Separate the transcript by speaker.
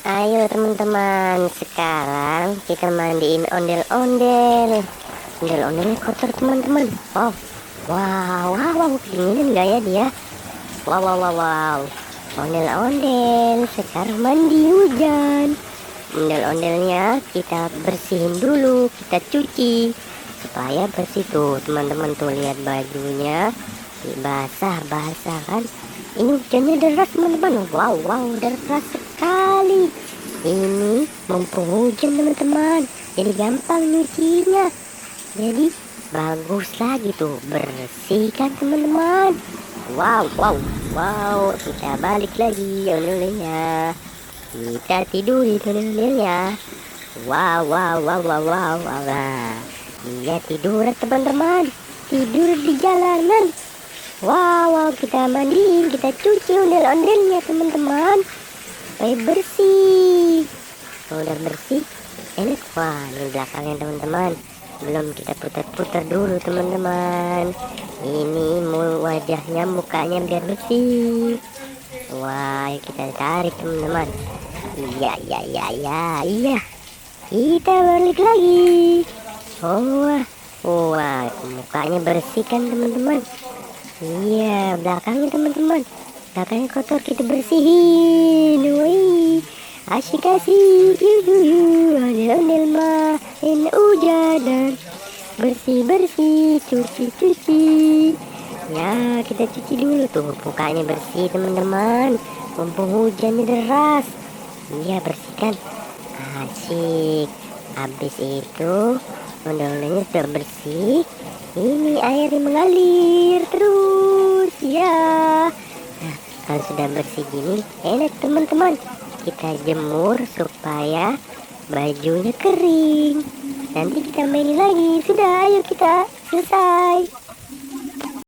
Speaker 1: Ayo teman-teman, sekarang kita mandiin ondel-ondel. Ondel-ondelnya kotor teman-teman. Wow, wow, wow, wow, pingin nggak ya dia? Wow, wow, wow, wow. Ondel-ondel sekarang mandi hujan. Ondel-ondelnya kita bersihin dulu, kita cuci supaya bersih tuh teman-teman. Tuh lihat bajunya basah kan. Ini hujannya deras teman-teman. Wow, wow, deras sekali. Ini mumpung hujan teman-teman, jadi gampang nyucinya. Jadi bagus lagi tuh, bersihkan teman-teman. Wow, wow, wow. Kita balik lagi ondel-ondelnya. Kita tidurin ondel-ondelnya. Wow, wow, wow, wow, wow, wow. Nah, dia tidur teman-teman, tidur di jalanan. Wow, wow, kita mandiin, kita cuci ondel-ondelnya teman-teman supaya bersih. Kalau udah bersih enak. Wah, ini belakangnya teman-teman, belum kita putar-putar dulu teman-teman. Ini wajahnya, mukanya biar bersih. Wah, kita tarik teman-teman. Iya, iya, iya, iya, iya. Kita balik lagi. Oh, wah, mukanya bersih kan teman-teman. Iya, belakangnya teman-teman, belakangnya kotor, kita bersihin. Wih, asik-asik. Ondel-ondel main hujanan, bersih-bersih, cuci-cuci. Ya, kita cuci dulu tuh, mukanya bersih teman-teman, mumpung hujannya deras. Iya, bersihkan. Asik. Habis itu ondel-ondelnya sudah bersih. Ini airnya mengalir terus ya. Nah, kalau sudah bersih gini enak teman-teman, kita jemur supaya bajunya kering. Nanti kita main lagi. Sudah, ayo kita selesai.